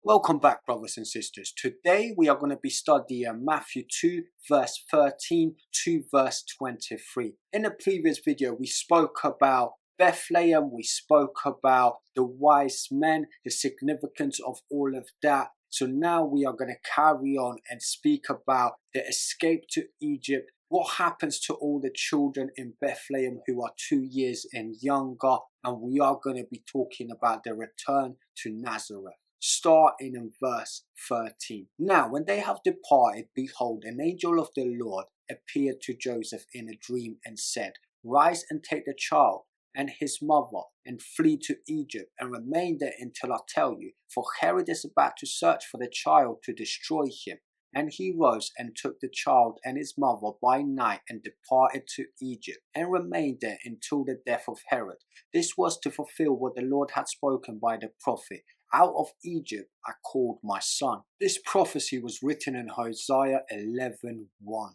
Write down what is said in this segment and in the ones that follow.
Welcome back, brothers and sisters. Today we are going to be studying Matthew 2 verse 13 to verse 23. In the previous video we spoke about Bethlehem, we spoke about the wise men, the significance of all of that. So now we are going to carry on and speak about the escape to Egypt, what happens to all the children in Bethlehem who are 2 years and younger, and we are going to be talking about the return to Nazareth. Starting in verse 13. Now, when they have departed, behold, an angel of the Lord appeared to Joseph in a dream and said, Rise and take the child and his mother and flee to Egypt and remain there until I tell you, for Herod is about to search for the child to destroy him. And he rose and took the child and his mother by night and departed to Egypt and remained there until the death of Herod. This was to fulfill what the Lord had spoken by the prophet. Out of Egypt I called my son. This prophecy was written in Hosea 11:1.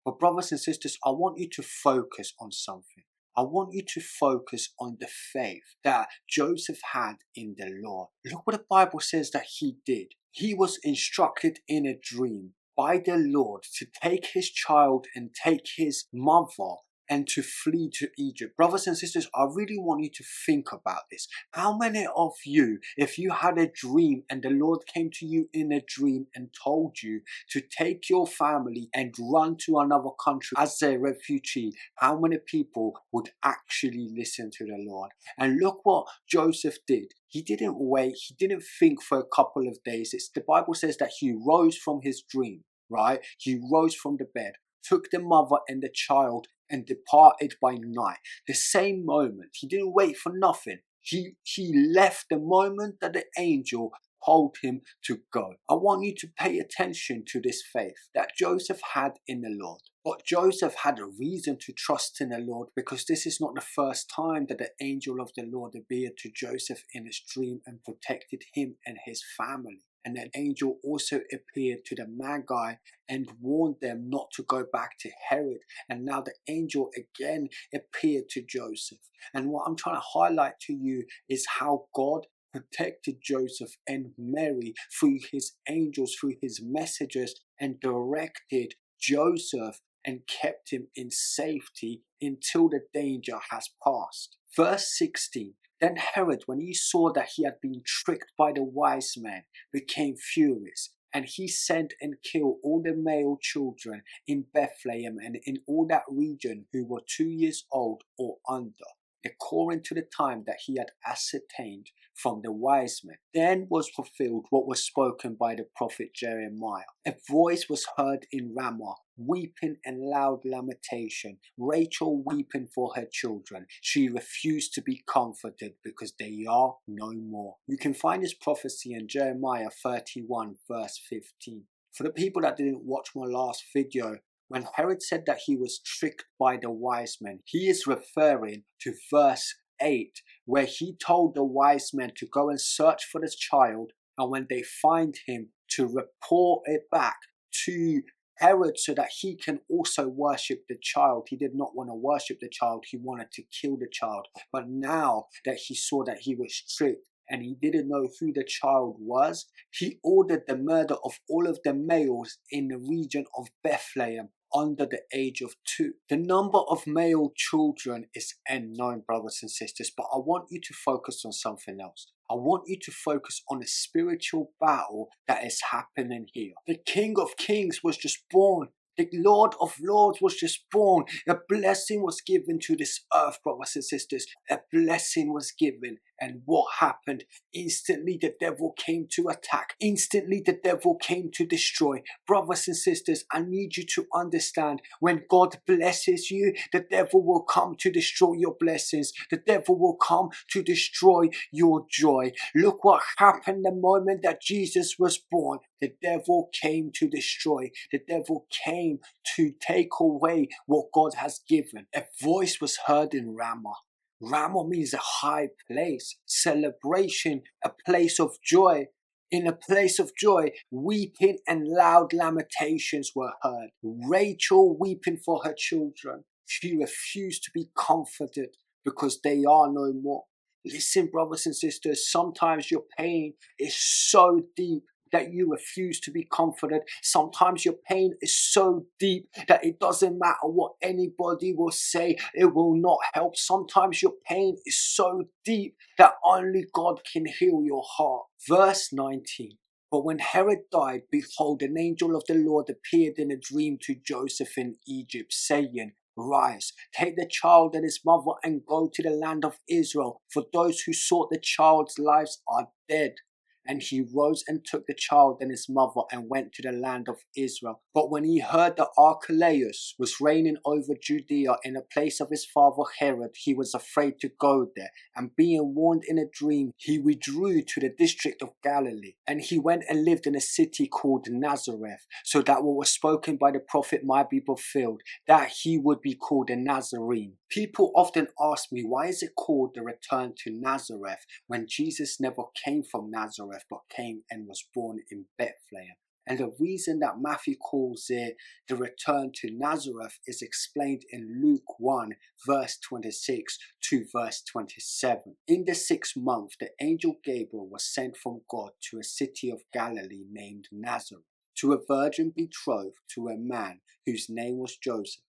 But brothers and sisters, I want you to focus on something. I want you to focus on the faith that Joseph had in the Lord. Look what the Bible says that he did. He was instructed in a dream by the Lord to take his child and take his mother and to flee to Egypt. Brothers and sisters, I really want you to think about this. How many of you, if you had a dream and the Lord came to you in a dream and told you to take your family and run to another country as a refugee, how many people would actually listen to the Lord? And look what Joseph did. He didn't wait. He didn't think for a couple of days. The Bible says that he rose from his dream, right? He rose from the bed, took the mother and the child and departed by night. The same moment. He didn't wait for nothing. He left the moment that the angel told him to go. I want you to pay attention to this faith that Joseph had in the Lord. But Joseph had a reason to trust in the Lord, because this is not the first time that the angel of the Lord appeared to Joseph in his dream and protected him and his family. And that angel also appeared to the Magi and warned them not to go back to Herod. And now the angel again appeared to Joseph. And what I'm trying to highlight to you is how God protected Joseph and Mary through his angels, through his messengers, and directed Joseph and kept him in safety until the danger has passed. Verse 16. Then Herod, when he saw that he had been tricked by the wise men, became furious, and he sent and killed all the male children in Bethlehem and in all that region who were 2 years old or under, according to the time that he had ascertained from the wise men. Then was fulfilled what was spoken by the prophet Jeremiah. A voice was heard in Ramah, weeping and loud lamentation, Rachel weeping for her children. She refused to be comforted because they are no more. You can find this prophecy in Jeremiah 31 verse 15. For the people that didn't watch my last video, when Herod said that he was tricked by the wise men, he is referring to verse 8, where he told the wise men to go and search for this child, and when they find him, to report it back to Herod so that he can also worship the child. He did not want to worship the child, he wanted to kill the child. But now that he saw that he was tricked and he didn't know who the child was, he ordered the murder of all of the males in the region of Bethlehem under the age of 2. The number of male children is unknown, brothers and sisters, but I want you to focus on something else. I want you to focus on a spiritual battle that is happening here. The King of Kings was just born. The Lord of Lords was just born. A blessing was given to this earth, brothers and sisters. A blessing was given. And what happened? Instantly the devil came to attack. Instantly the devil came to destroy. Brothers and sisters, I need you to understand, when God blesses you, the devil will come to destroy your blessings. The devil will come to destroy your joy. Look what happened the moment that Jesus was born. The devil came to destroy. The devil came to take away what God has given. A voice was heard in Ramah. Ramah means a high place, celebration, a place of joy. In a place of joy, weeping and loud lamentations were heard. Rachel weeping for her children. She refused to be comforted because they are no more. Listen, brothers and sisters, sometimes your pain is so deep that you refuse to be comforted. Sometimes your pain is so deep that it doesn't matter what anybody will say, it will not help. Sometimes your pain is so deep that only God can heal your heart. Verse 19. But when Herod died, behold, an angel of the Lord appeared in a dream to Joseph in Egypt, saying, Rise, take the child and his mother and go to the land of Israel, for those who sought the child's lives are dead. And he rose and took the child and his mother and went to the land of Israel. But when he heard that Archelaus was reigning over Judea in the place of his father Herod, he was afraid to go there. And being warned in a dream, he withdrew to the district of Galilee. And he went and lived in a city called Nazareth, so that what was spoken by the prophet might be fulfilled, that he would be called a Nazarene. People often ask me, why is it called the return to Nazareth when Jesus never came from Nazareth but came and was born in Bethlehem? And the reason that Matthew calls it the return to Nazareth is explained in Luke 1 verse 26 to verse 27. In the 6th month, the angel Gabriel was sent from God to a city of Galilee named Nazareth, to a virgin betrothed to a man whose name was Joseph,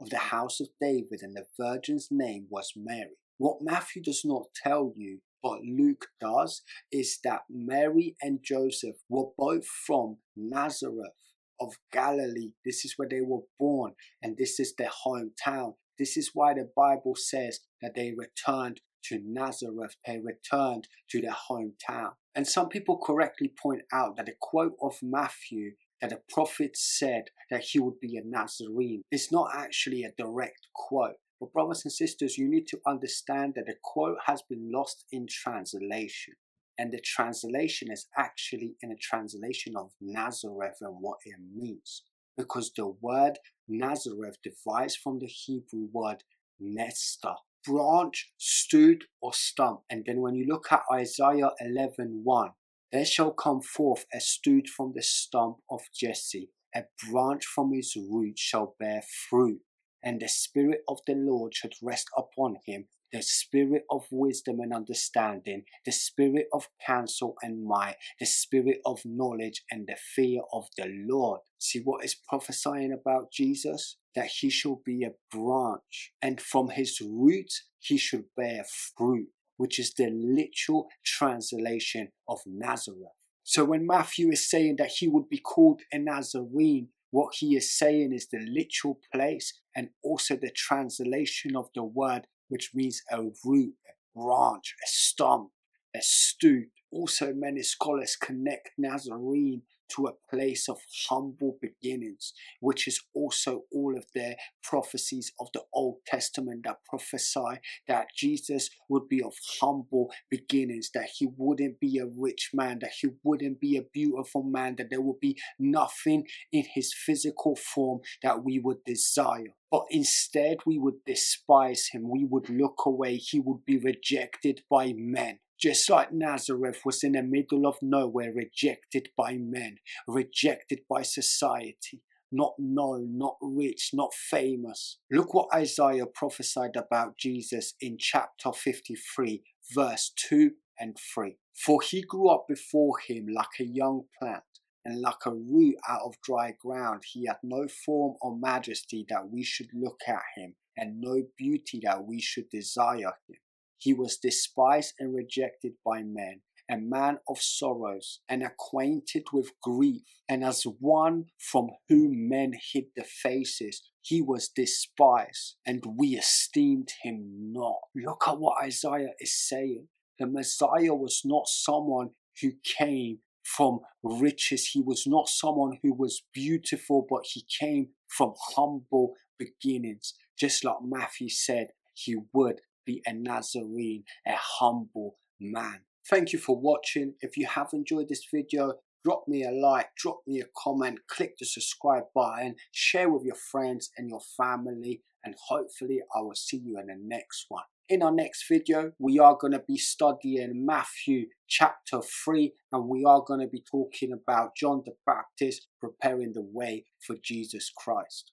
of the house of David, and the virgin's name was Mary. What Matthew does not tell you, but Luke does, is that Mary and Joseph were both from Nazareth of Galilee. This is where they were born, and this is their hometown. This is why the Bible says that they returned to Nazareth. They returned to their hometown. And some people correctly point out that the quote of Matthew that the prophet said that he would be a Nazarene is not actually a direct quote. But brothers and sisters, you need to understand that the quote has been lost in translation. And the translation is actually in a translation of Nazareth and what it means. Because the word Nazareth derives from the Hebrew word nesta, branch, stood or stump. And then when you look at Isaiah 11:1, there shall come forth a stood from the stump of Jesse, a branch from his root shall bear fruit. And the Spirit of the Lord should rest upon him, the Spirit of wisdom and understanding, the Spirit of counsel and might, the Spirit of knowledge and the fear of the Lord. See what is prophesying about Jesus? That he shall be a branch, and from his roots he should bear fruit, which is the literal translation of Nazareth. So when Matthew is saying that he would be called a Nazarene, what he is saying is the literal place and also the translation of the word, which means a root, a branch, a stump, a stood. Also, many scholars connect Nazarene to a place of humble beginnings, which is also all of the prophecies of the Old Testament that prophesy that Jesus would be of humble beginnings, that he wouldn't be a rich man, that he wouldn't be a beautiful man, that there would be nothing in his physical form that we would desire. But instead we would despise him, we would look away, he would be rejected by men. Just like Nazareth was in the middle of nowhere, rejected by men, rejected by society, not known, not rich, not famous. Look what Isaiah prophesied about Jesus in chapter 53, verse 2 and 3. For he grew up before him like a young plant, and like a root out of dry ground. He had no form or majesty that we should look at him, and no beauty that we should desire him. He was despised and rejected by men, a man of sorrows and acquainted with grief, and as one from whom men hid their faces, he was despised, and we esteemed him not. Look at what Isaiah is saying. The Messiah was not someone who came from riches. He was not someone who was beautiful, but he came from humble beginnings. Just like Matthew said, he would be a Nazarene, a humble man. Thank you for watching. If you have enjoyed this video, drop me a like, drop me a comment, click the subscribe button, share with your friends and your family, and hopefully I will see you in the next one. In our next video, we are going to be studying Matthew chapter 3, and we are going to be talking about John the Baptist preparing the way for Jesus Christ.